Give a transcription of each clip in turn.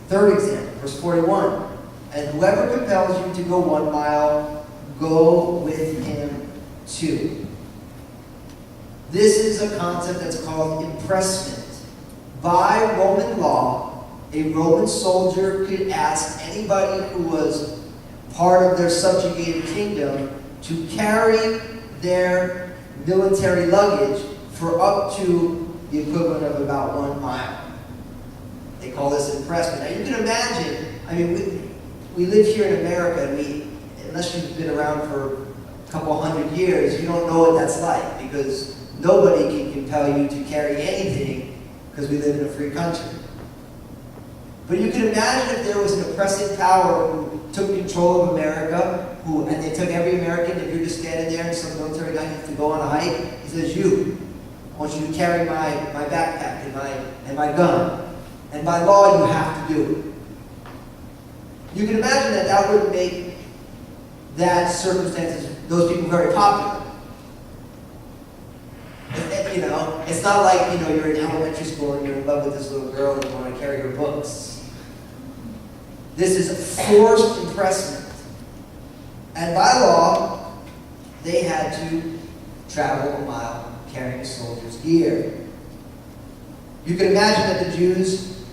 Third example, verse 41. And whoever compels you to go 1 mile, go with him 2. This is a concept that's called impressment. By Roman law, a Roman soldier could ask anybody who was part of their subjugated kingdom to carry their military luggage for up to the equivalent of about 1 mile. They call this impressment. Now you can imagine, I mean, we live here in America, and unless you've been around for a couple hundred years, you don't know what that's like, because nobody can compel you to carry anything, because we live in a free country. But you can imagine if there was an oppressive power who took control of America, and they took every American, and you're just standing there and some military guy has to go on a hike, he says, I want you to carry my backpack and my gun. And by law, you have to do it. You can imagine that would make that circumstances, those people very popular. It's not like, you're in elementary school and you're in love with this little girl and you want to carry her books. This is forced impressment. And by law, they had to travel 1 mile carrying a soldier's gear. You can imagine that the Jews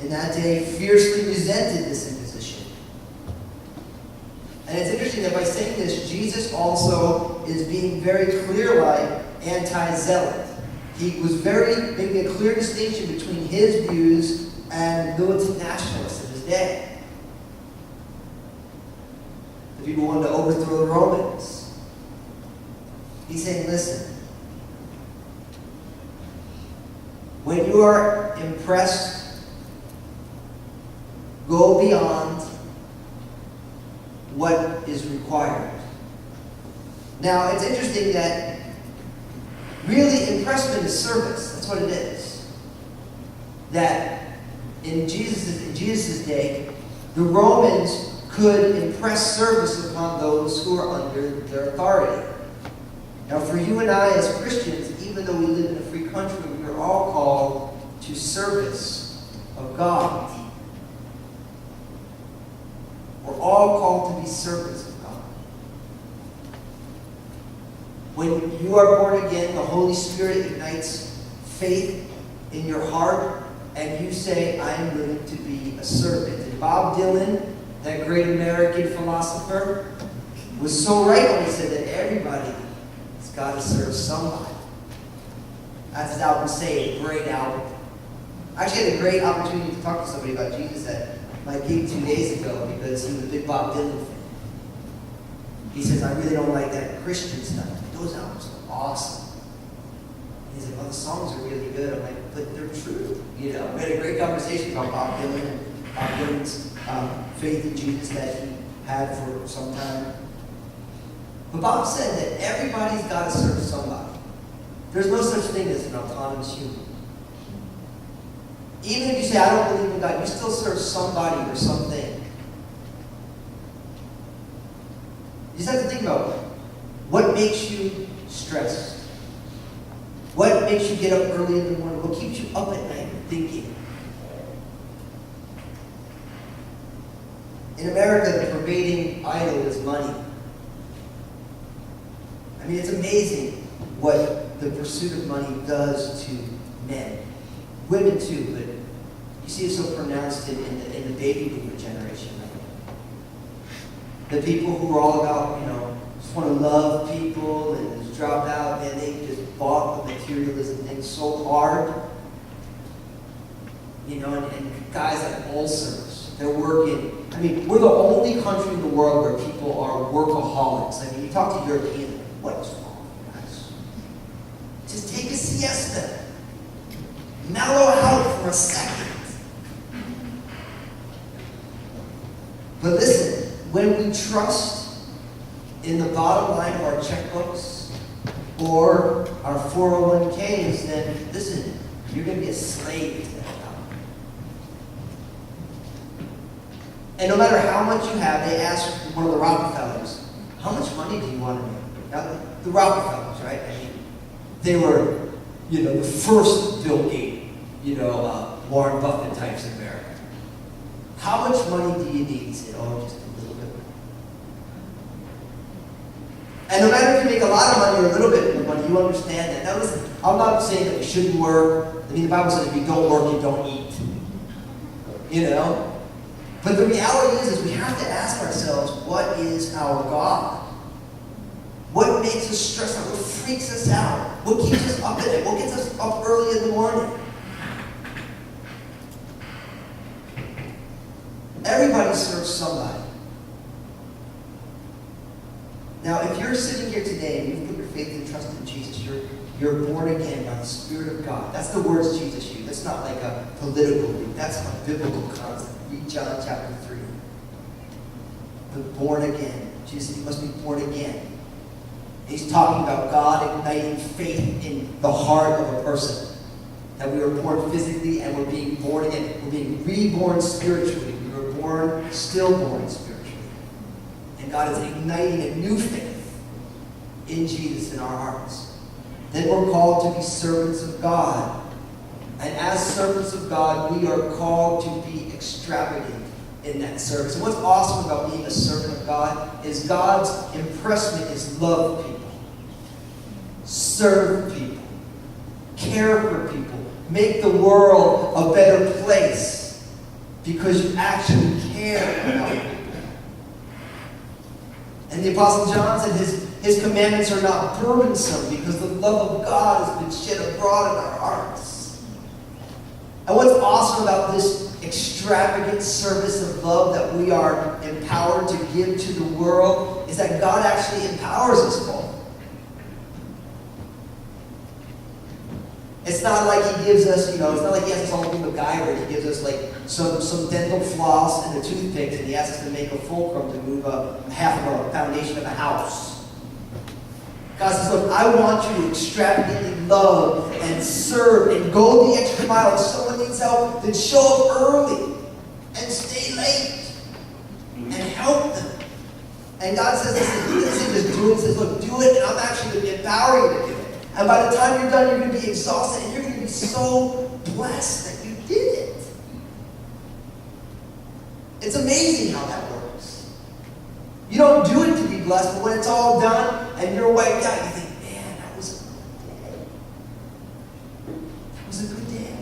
in that day fiercely resented this imposition. And it's interesting that by saying this, Jesus also is being very clear-like anti-zealot. He was making a clear distinction between his views and militant nationalists of his day. The people wanted to overthrow the Romans. He's saying, listen, when you are impressed, go beyond what is required. Now, it's interesting that really impressment is service. That's what it is. That in Jesus' day, the Romans could impress service upon those who are under their authority. Now, for you and I as Christians, even though we live in a free country, we are all called to service of God. We're all called to be servants of God. When you are born again, the Holy Spirit ignites faith in your heart, and you say, I am willing to be a servant. And Bob Dylan, that great American philosopher, was so right when he said that everybody has got to serve somebody. That's his album, Say, a great album. I actually had a great opportunity to talk to somebody about Jesus at my gig 2 days ago because he was a big Bob Dylan fan. He says, I really don't like that Christian stuff. Those albums are awesome. He's like, well, the songs are really good. I'm like, but they're true. We had a great conversation about Bob Dylan and Bob Dylan's faith in Jesus that he had for some time. But Bob said that everybody's got to serve somebody. There's no such thing as an autonomous human. Even if you say, I don't believe in God, you still serve somebody or something. You just have to think about what makes you stressed. What makes you get up early in the morning? What keeps you up at night thinking? In America, the pervading idol is money. I mean, it's amazing what the pursuit of money does to men. Women too, but you see it so pronounced in the baby boomer generation. The people who are all about, just want to love people and just drop out, and they just bought the materialism thing so hard. And guys like ulcers, they're working. I mean, we're the only country in the world where people are workaholics. I mean, you talk to Europeans, what is wrong with you guys? Just take a siesta. Mellow out for a second. But listen, when we trust in the bottom line of our checkbooks or our 401ks, then listen, you're going to be a slave to that dollar. And no matter how much you have, they asked one of the Rockefellers, how much money do you want to make? Now, the Rockefellers, right? I mean, they were, the first Bill Gates, Warren Buffett types in America. How much money do you need? You say, oh, just a little bit. And no matter if you make a lot of money or a little bit of money, you understand that. Now listen, I'm not saying that we shouldn't work. I mean, the Bible says if you don't work, you don't eat. You know? But the reality is we have to ask ourselves, what is our God? What makes us stressed out? What freaks us out? What keeps us up at night? What gets us up early in the morning? Everybody serves somebody. Now, if you're sitting here today and you've put your faith and trust in Jesus, you're born again by the Spirit of God. That's the words Jesus used. That's not like a political thing. That's a biblical concept. Read John chapter 3. The born again. Jesus said you must be born again. He's talking about God igniting faith in the heart of a person. That we are born physically and we're being born again. We're being reborn spiritually. We were born, stillborn spiritually. And God is igniting a new faith in Jesus in our hearts. Then we're called to be servants of God. And as servants of God, we are called to be extravagant in that service. And what's awesome about being a servant of God is God's impressment is love people, serve people, care for people, make the world a better place because you actually care about people. And the Apostle John said his commandments are not burdensome because the love of God has been shed abroad in our hearts. And what's awesome about this extravagant service of love that we are empowered to give to the world is that God actually empowers us all. It's not like he gives us, it's not like he has us all do MacGyver and he gives us like some dental floss and a toothpick and he asks us to make a fulcrum to move half of a foundation of a house. God says, look, I want you to extravagantly love and serve and go the extra mile. If someone needs help, then show up early and stay late and help them. And God says, listen, he doesn't just do it. He says, look, do it and I'm actually going to empower you to do it. And by the time you're done, you're going to be exhausted and you're going to be so blessed that you did it. It's amazing how that works. You don't do it to be blessed, but when it's all done and you're wiped out, you think, man, that was a good day. That was a good day.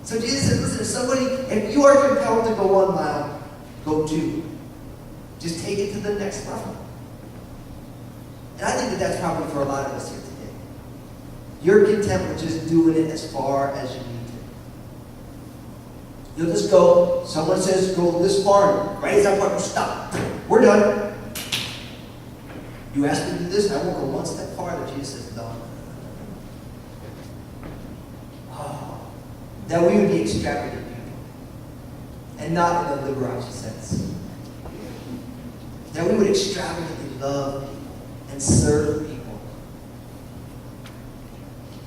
So Jesus said, listen, if you are compelled to go 1 mile, go 2. Just take it to the next level. And I think that that's probably for a lot of us here today. You're content with just doing it as far as you need to. You'll just go, someone says go this far, and right as that point, stop. We're done. You asked me to do this, and I won't go one step farther. Jesus says, no. Oh, that we would be extravagant people. And not in the Liberace sense. That we would extravagantly love people and serve people.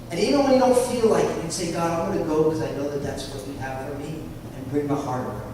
And even when you don't feel like it, you say, God, I'm going to go because I know that that's what you have for me, and bring my heart around.